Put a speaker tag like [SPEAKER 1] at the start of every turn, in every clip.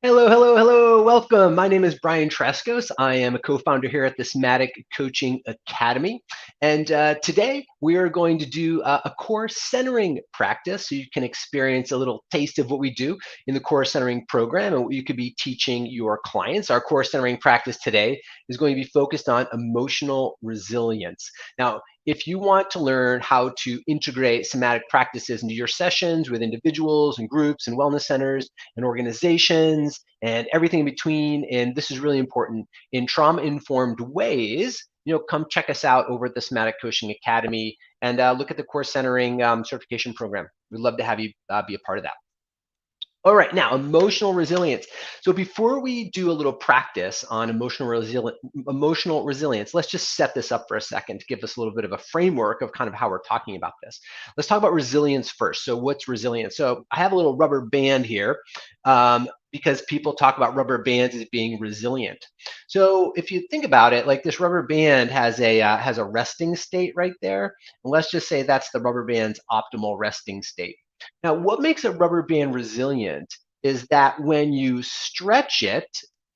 [SPEAKER 1] Hello, hello, hello. Welcome. My name is Brian Trescos. I am a co-founder here at the Somatic Coaching Academy. And today we are going to do a core centering practice so you can experience a little taste of what we do in the core centering program and what you could be teaching your clients. Our core centering practice today is going to be focused on emotional resilience. Now, if you want to learn how to integrate somatic practices into your sessions with individuals and groups and wellness centers, and organizations and everything in between. And this is really important in trauma-informed ways. Come check us out over at the Somatic Coaching Academy and look at the core centering certification program. We'd love to have you be a part of that. All right, now emotional resilience. So before we do a little practice on emotional resilience, let's just set this up for a second to give us a little bit of a framework of kind of how we're talking about this. Let's talk about resilience first. So what's resilience? So I have a little rubber band here because people talk about rubber bands as being resilient. So if you think about it, like this rubber band has a resting state right there, and let's just say that's the rubber band's optimal resting state. Now, what makes a rubber band resilient is that when you stretch it,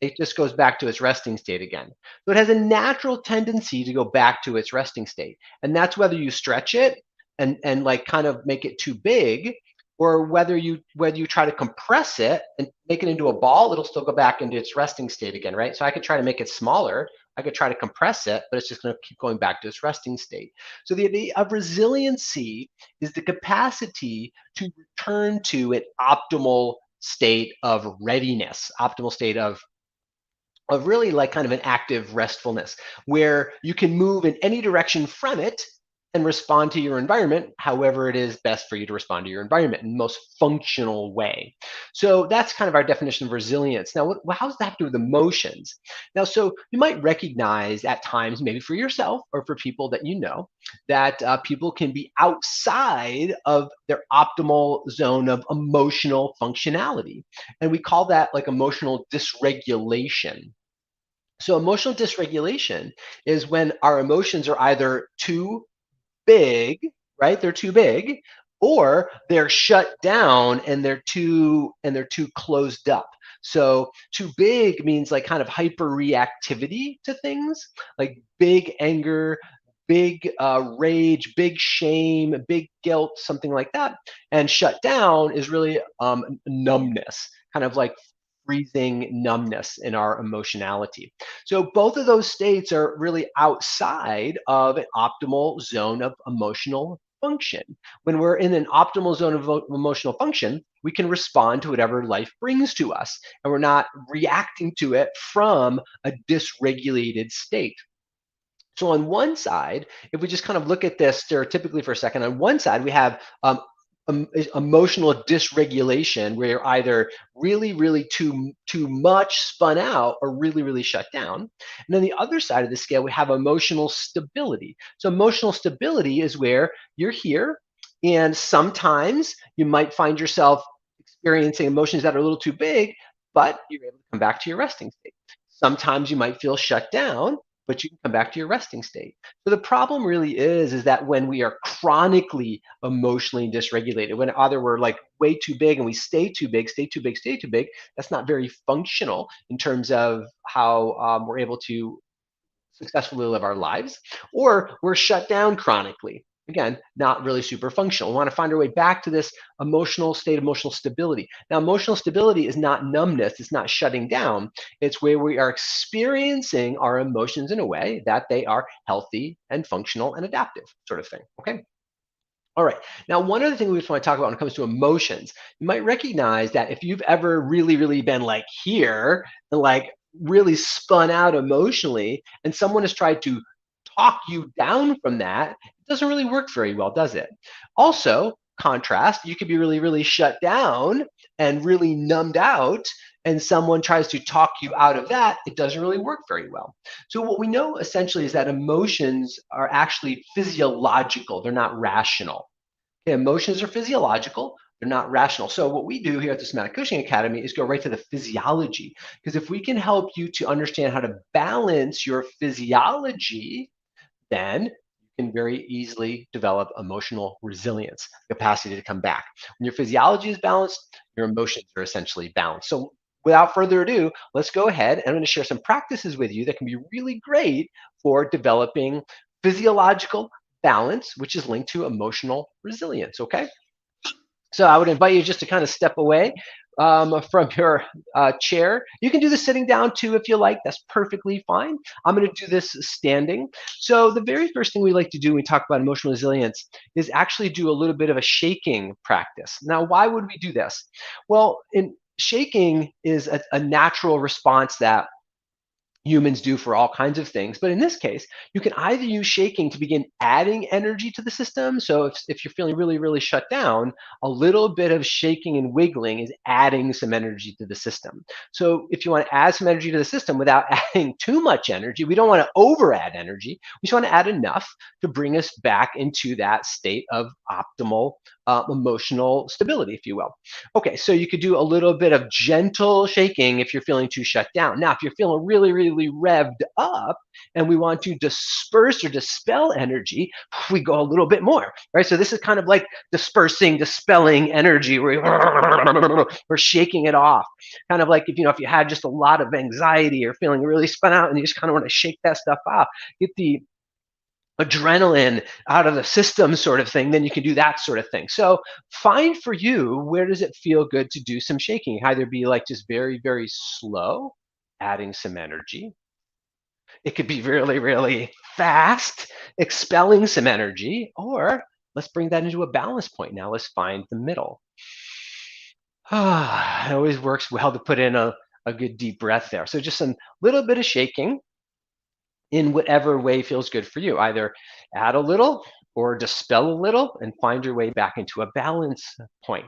[SPEAKER 1] it just goes back to its resting state again. So it has a natural tendency to go back to its resting state. And that's whether you stretch it and like kind of make it too big, or whether you try to compress it and make it into a ball, it'll still go back into its resting state again, right? So I could try to make it smaller, I could try to compress it, but it's just going to keep going back to its resting state. So the idea of resiliency is the capacity to return to an optimal state of readiness, optimal state of really like kind of an active restfulness where you can move in any direction from it and respond to your environment however it is best for you to respond to your environment in the most functional way. So that's kind of our definition of resilience. Now, how does that have to do with emotions? Now, so you might recognize at times, maybe for yourself or for people that you know, that people can be outside of their optimal zone of emotional functionality. And we call that like emotional dysregulation. So emotional dysregulation is when our emotions are either too big, right? They're too big, or they're shut down and they're too closed up. So too big means like kind of hyper reactivity to things, like big anger, big rage, big shame, big guilt, something like that. And shut down is really numbness, kind of like freezing numbness in our emotionality. So both of those states are really outside of an optimal zone of emotional function. When we're in an optimal zone of emotional function, we can respond to whatever life brings to us, and we're not reacting to it from a dysregulated state. So on one side, if we just kind of look at this stereotypically for a second, on one side we have emotional dysregulation, where you're either really too much spun out or really shut down. And then the other side of the scale, we have emotional stability. So emotional stability is where you're here, and sometimes you might find yourself experiencing emotions that are a little too big, but you're able to come back to your resting state. Sometimes you might feel shut down, but you can come back to your resting state. So the problem really is that when we are chronically emotionally dysregulated, when either we're like way too big and we stay too big, stay too big, stay too big, that's not very functional in terms of how we're able to successfully live our lives, or we're shut down chronically. Again, not really super functional. We want to find our way back to this emotional state, emotional stability. Now, emotional stability is not numbness, it's not shutting down. It's where we are experiencing our emotions in a way that they are healthy and functional and adaptive, sort of thing. Okay. All right. Now, one other thing we just want to talk about when it comes to emotions, you might recognize that if you've ever really been like here and like really spun out emotionally, and someone has tried to talk you down from that, it doesn't really work very well, does it? Also, contrast, you could be really shut down and really numbed out, and someone tries to talk you out of that, it doesn't really work very well. So what we know essentially is that emotions are actually physiological, they're not rational. Okay, emotions are physiological, they're not rational. So what we do here at the Somatic Coaching Academy is go right to the physiology. Because if we can help you to understand how to balance your physiology, then you can very easily develop emotional resilience, capacity to come back. When your physiology is balanced, your emotions are essentially balanced. So without further ado, let's go ahead and I'm going to share some practices with you that can be really great for developing physiological balance, which is linked to emotional resilience. Okay. So I would invite you just to kind of step away from your chair. You can do this sitting down too if you like. That's perfectly fine. I'm going to do this standing. So the very first thing we like to do when we talk about emotional resilience is actually do a little bit of a shaking practice. Now, why would we do this? Well, in shaking is a natural response that humans do for all kinds of things. But in this case, you can either use shaking to begin adding energy to the system. So if you're feeling really, really shut down, a little bit of shaking and wiggling is adding some energy to the system. So if you want to add some energy to the system without adding too much energy, we don't want to over add energy. We just want to add enough to bring us back into that state of optimal emotional stability, if you will. Okay, so you could do a little bit of gentle shaking if you're feeling too shut down. Now, if you're feeling really, really revved up and we want to disperse or dispel energy, we go a little bit more, right? So this is kind of like dispersing, dispelling energy. We're shaking it off. Kind of like if you had just a lot of anxiety or feeling really spun out and you just kind of want to shake that stuff off, get the adrenaline out of the system sort of thing, then you can do that sort of thing. So find for you, where does it feel good to do some shaking? Either be like just very, very slow, adding some energy. It could be really, really fast, expelling some energy, or let's bring that into a balance point. Now let's find the middle. It always works well to put in a good deep breath there. So just a little bit of shaking in whatever way feels good for you. Either add a little or dispel a little and find your way back into a balance point.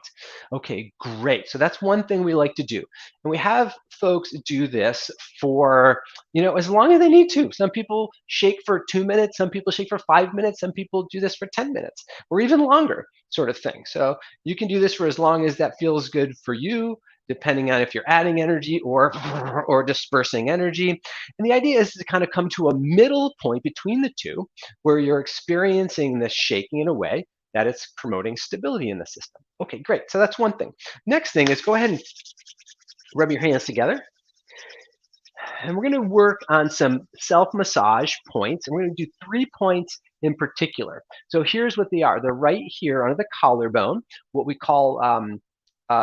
[SPEAKER 1] Okay, great. So that's one thing we like to do. And we have folks do this for, as long as they need to. Some people shake for 2 minutes, some people shake for 5 minutes, some people do this for 10 minutes or even longer sort of thing. So you can do this for as long as that feels good for you, depending on if you're adding energy or or dispersing energy. And the idea is to kind of come to a middle point between the two where you're experiencing this shaking in a way that it's promoting stability in the system. Okay, great. So that's one thing. Next thing is go ahead and rub your hands together. And we're going to work on some self-massage points. And we're going to do 3 points in particular. So here's what they are. They're right here under the collarbone, what we call,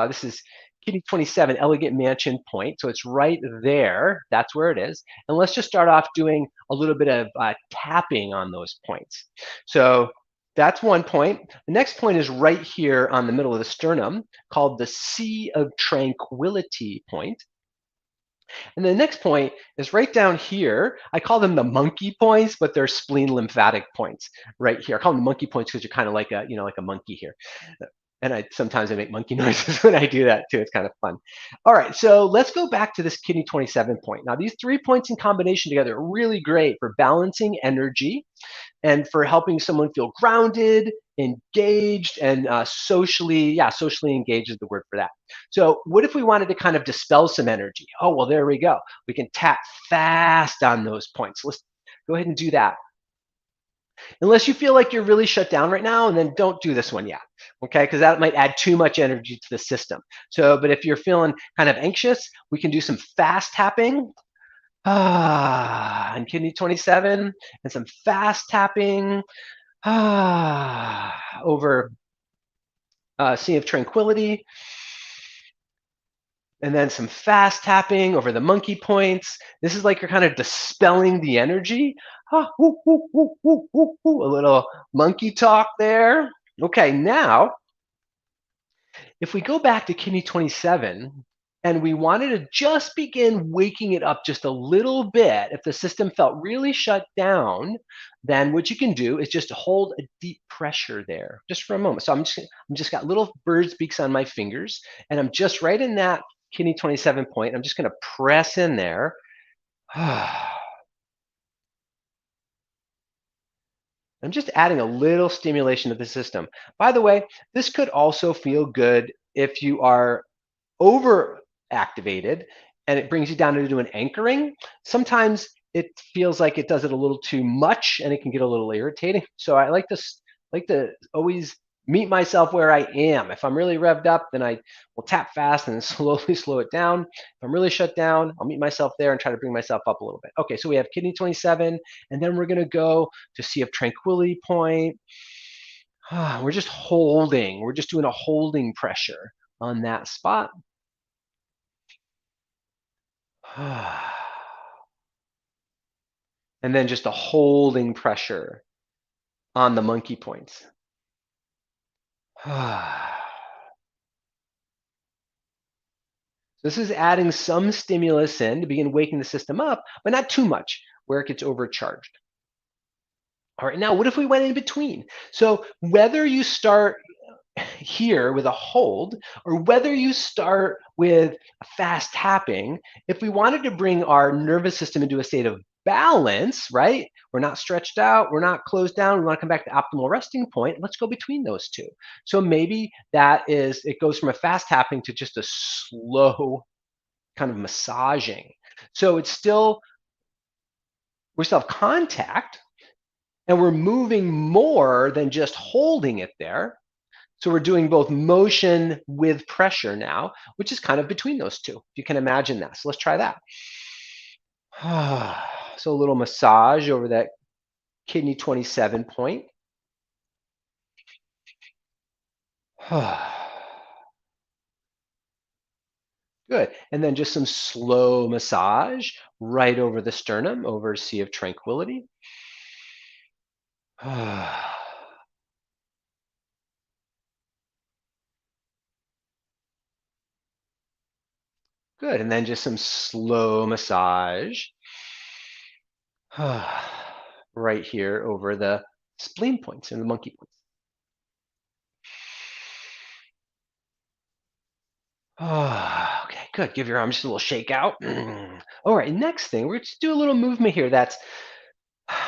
[SPEAKER 1] this is Kidney 27, Elegant Mansion point. So it's right there. That's where it is. And let's just start off doing a little bit of tapping on those points. So that's one point. The next point is right here on the middle of the sternum, called the Sea of Tranquility point. And the next point is right down here. I call them the monkey points, but they're spleen lymphatic points right here. I call them the monkey points because you're kind of like like a monkey here. And sometimes I make monkey noises when I do that too. It's kind of fun. All right, so let's go back to this kidney 27 point. Now, these 3 points in combination together are really great for balancing energy and for helping someone feel grounded, engaged, and socially engaged is the word for that. So what if we wanted to kind of dispel some energy? Oh, well, there we go. We can tap fast on those points. Let's go ahead and do that. Unless you feel like you're really shut down right now, and then don't do this one yet, okay? Because that might add too much energy to the system. So, but if you're feeling kind of anxious, we can do some fast tapping on kidney 27 and some fast tapping over Sea of Tranquility. And then some fast tapping over the monkey points. This is like you're kind of dispelling the energy. A little monkey talk there. Okay, now, if we go back to kidney 27 and we wanted to just begin waking it up just a little bit, if the system felt really shut down, then what you can do is just hold a deep pressure there just for a moment. So I'm just got little bird's beaks on my fingers, and I'm just right in that kidney 27 point. I'm just going to press in there. I'm just adding a little stimulation to the system. By the way, this could also feel good if you are over-activated and it brings you down to do an anchoring. Sometimes it feels like it does it a little too much and it can get a little irritating. So I like to always meet myself where I am. If I'm really revved up, then I will tap fast and then slowly slow it down. If I'm really shut down, I'll meet myself there and try to bring myself up a little bit. Okay, so we have kidney 27, and then we're gonna go to Sea of Tranquility point. We're just holding, we're just doing a holding pressure on that spot. And then just a holding pressure on the monkey points. This is adding some stimulus in to begin waking the system up, but not too much where it gets overcharged. All right, now what if we went in between? So whether you start here with a hold or whether you start with fast tapping, if we wanted to bring our nervous system into a state of balance, right? We're not stretched out, we're not closed down, we want to come back to optimal resting point. Let's go between those two. So maybe that is, it goes from a fast tapping to just a slow kind of massaging. So it's still, we still have contact and we're moving more than just holding it there. So we're doing both motion with pressure now, which is kind of between those two. If you can imagine that. So let's try that. So a little massage over that kidney 27 point. Good. And then just some slow massage right over the sternum, over Sea of Tranquility. Good. And then just some slow massage right here over the spleen points and the monkey points. Okay, good. Give your arms just a little shake out. All right, next thing, we're just do a little movement here that's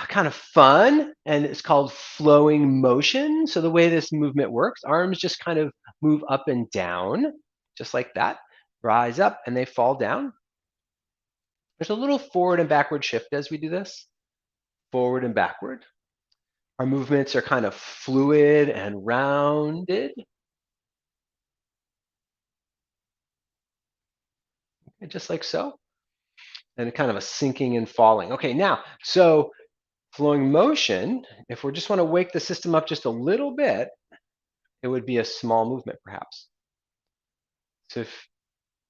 [SPEAKER 1] kind of fun, and it's called flowing motion. So the way this movement works, arms just kind of move up and down, just like that. Rise up and they fall down. There's a little forward and backward shift as we do this. Forward and backward. Our movements are kind of fluid and rounded. Just like so. And kind of a sinking and falling. Okay, now, so flowing motion, if we just want to wake the system up just a little bit, it would be a small movement perhaps. So if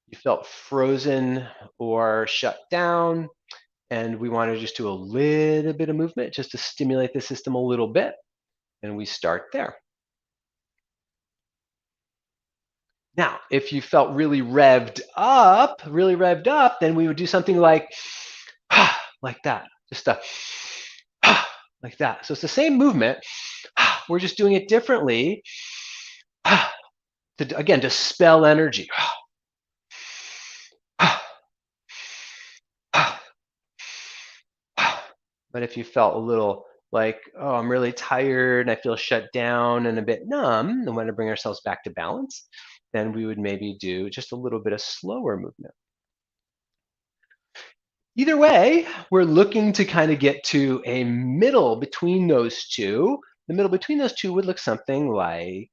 [SPEAKER 1] you felt frozen or shut down, and we want to just do a little bit of movement just to stimulate the system a little bit, and we start there. Now, if you felt really revved up, then we would do something like like that, just a like that. So it's the same movement. We're just doing it differently to, again, dispel energy. But if you felt a little like, oh, I'm really tired and I feel shut down and a bit numb and want to bring ourselves back to balance, then we would maybe do just a little bit of slower movement. Either way, we're looking to kind of get to a middle between those two. The middle between those two would look something like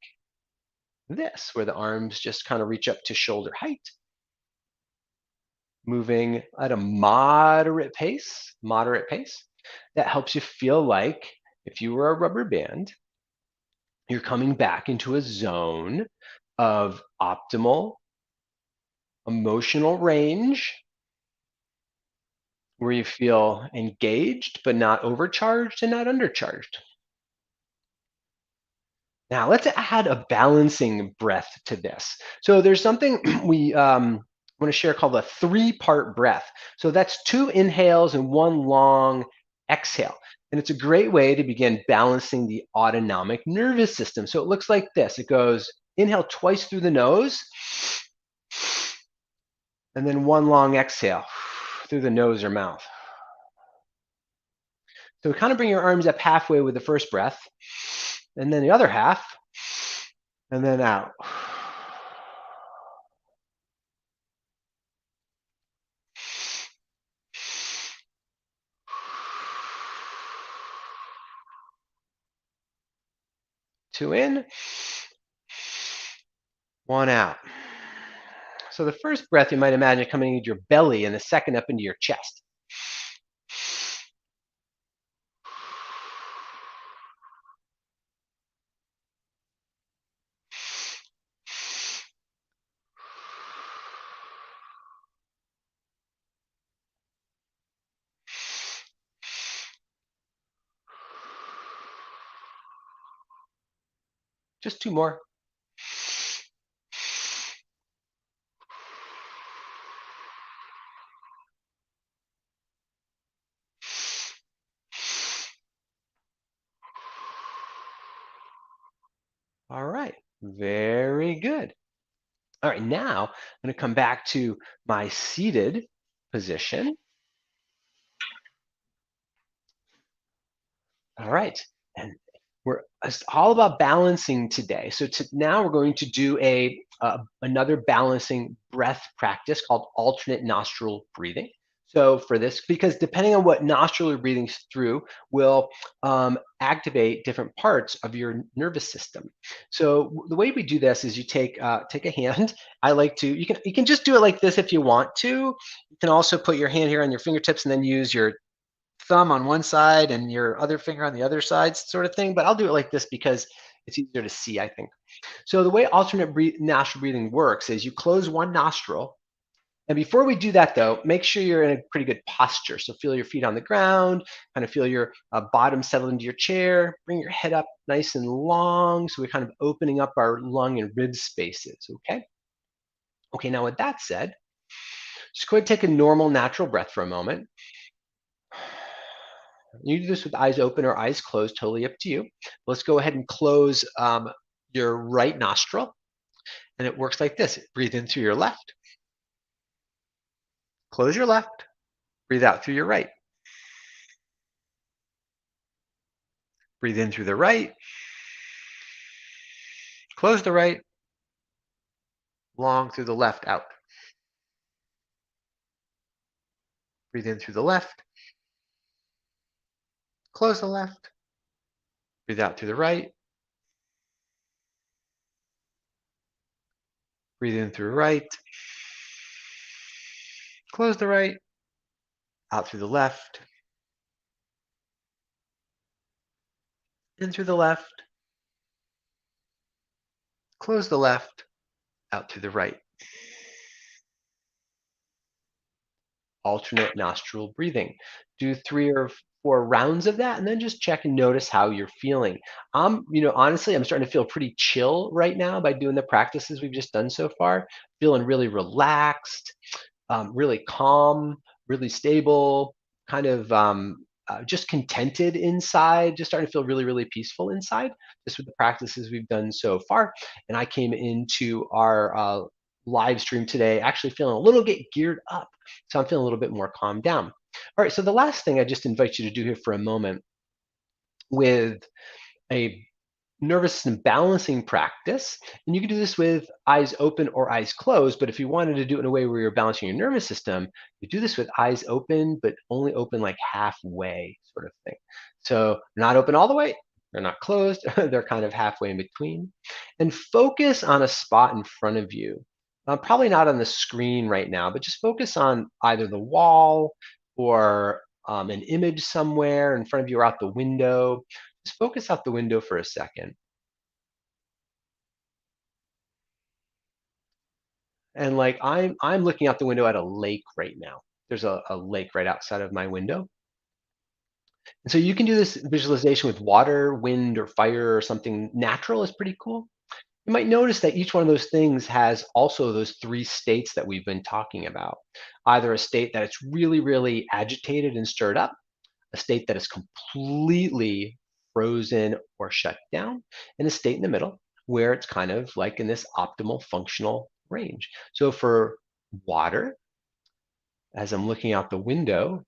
[SPEAKER 1] this, where the arms just kind of reach up to shoulder height, moving at a moderate pace, That helps you feel like if you were a rubber band, you're coming back into a zone of optimal emotional range where you feel engaged but not overcharged and not undercharged. Now let's add a balancing breath to this. So there's something we want to share called a three-part breath. So that's 2 inhales and 1 long exhale. And it's a great way to begin balancing the autonomic nervous system. So it looks like this. It goes inhale twice through the nose, and then 1 long exhale through the nose or mouth. So kind of bring your arms up halfway with the first breath, and then the other half, and then out. Two in, one out. So the first breath you might imagine coming into your belly and the second up into your chest. Just two more. All right, very good. All right, now I'm going to come back to my seated position. All right, and it's all about balancing today. So now we're going to do another balancing breath practice called alternate nostril breathing. So for this, because depending on what nostril you're breathing through, will activate different parts of your nervous system. So the way we do this is you take a hand. I like to. You can just do it like this if you want to. You can also put your hand here on your fingertips and then use your thumb on one side and your other finger on the other side, sort of thing. But I'll do it like this because it's easier to see, I think. So the way alternate nostril breathing works is you close one nostril. And before we do that, though, make sure you're in a pretty good posture. So feel your feet on the ground, kind of feel your bottom settle into your chair, bring your head up nice and long. So we're kind of opening up our lung and rib spaces, okay? Okay, now with that said, just go ahead and take a normal, natural breath for a moment. You do this with eyes open or eyes closed, totally up to you. Let's go ahead and close your right nostril. And it works like this. Breathe in through your left, close your left, breathe out through your right. Breathe in through the right, close the right, long through the left out. Breathe in through the left, close the left, breathe out through the right, breathe in through the right, close the right, out through the left, in through the left, close the left, out through the right. Alternate nostril breathing. Do 3 or 4 rounds of that, and then just check and notice how you're feeling. Honestly, I'm starting to feel pretty chill right now by doing the practices we've just done so far. Feeling really relaxed, really calm, really stable, kind of just contented inside, just starting to feel really, really peaceful inside, just with the practices we've done so far. And I came into our live stream today actually feeling a little get geared up. So I'm feeling a little bit more calmed down. All right, so the last thing I just invite you to do here for a moment with a nervous system balancing practice. And you can do this with eyes open or eyes closed. But if you wanted to do it in a way where you're balancing your nervous system, you do this with eyes open, but only open like halfway, sort of thing. So not open all the way, they're not closed, they're kind of halfway in between. And focus on a spot in front of you. Probably not on the screen right now, but just focus on either the wall or an image somewhere in front of you or out the window. Just focus out the window for a second. And like I'm looking out the window at a lake right now. There's a lake right outside of my window. And so you can do this visualization with water, wind, or fire or something natural is pretty cool. You might notice that each one of those things has also those 3 states that we've been talking about. Either a state that it's really, really agitated and stirred up, a state that is completely frozen or shut down, and a state in the middle where it's kind of like in this optimal functional range. So for water, as I'm looking out the window,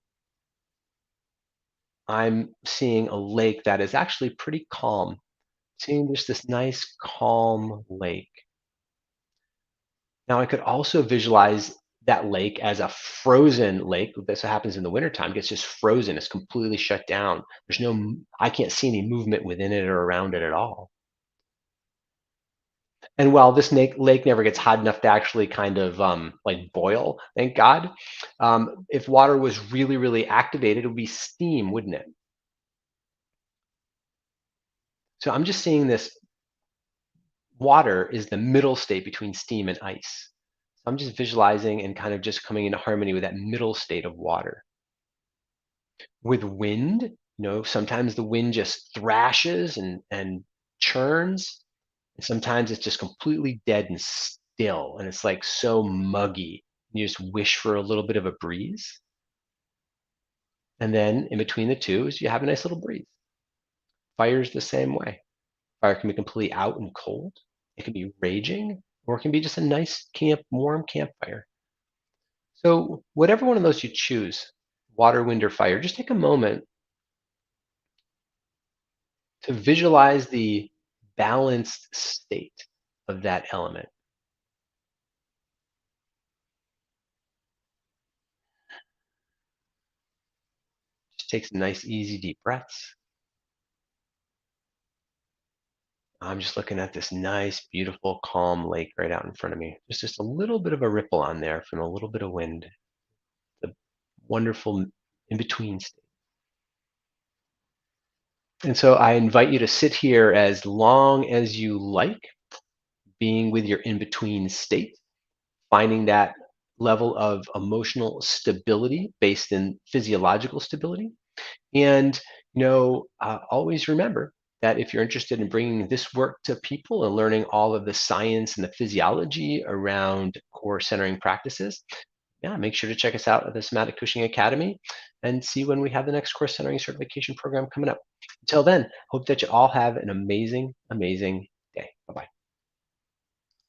[SPEAKER 1] I'm seeing a lake that is actually pretty calm. Seeing just this nice calm lake. Now I could also visualize that lake as a frozen lake. This happens in the wintertime, gets just frozen. It's completely shut down. I can't see any movement within it or around it at all. And while this lake never gets hot enough to actually kind of like boil, thank God, if water was really, really activated, it would be steam, wouldn't it? So I'm just seeing this water is the middle state between steam and ice. So I'm just visualizing and kind of just coming into harmony with that middle state of water. With wind, sometimes the wind just thrashes and churns. And sometimes it's just completely dead and still, and it's like so muggy. You just wish for a little bit of a breeze. And then in between the two is you have a nice little breeze. Fire's the same way. Fire can be completely out and cold. It can be raging, or it can be just a nice warm campfire. So whatever one of those you choose, water, wind, or fire, just take a moment to visualize the balanced state of that element. Just take some nice, easy, deep breaths. I'm just looking at this nice, beautiful, calm lake right out in front of me. There's just a little bit of a ripple on there from a little bit of wind. The wonderful in between state. And so I invite you to sit here as long as you like, being with your in between state, finding that level of emotional stability based in physiological stability. And always remember that if you're interested in bringing this work to people and learning all of the science and the physiology around core centering practices, yeah, make sure to check us out at the Somatic Cushing Academy and see when we have the next core centering certification program coming up. Until then, hope that you all have an amazing, amazing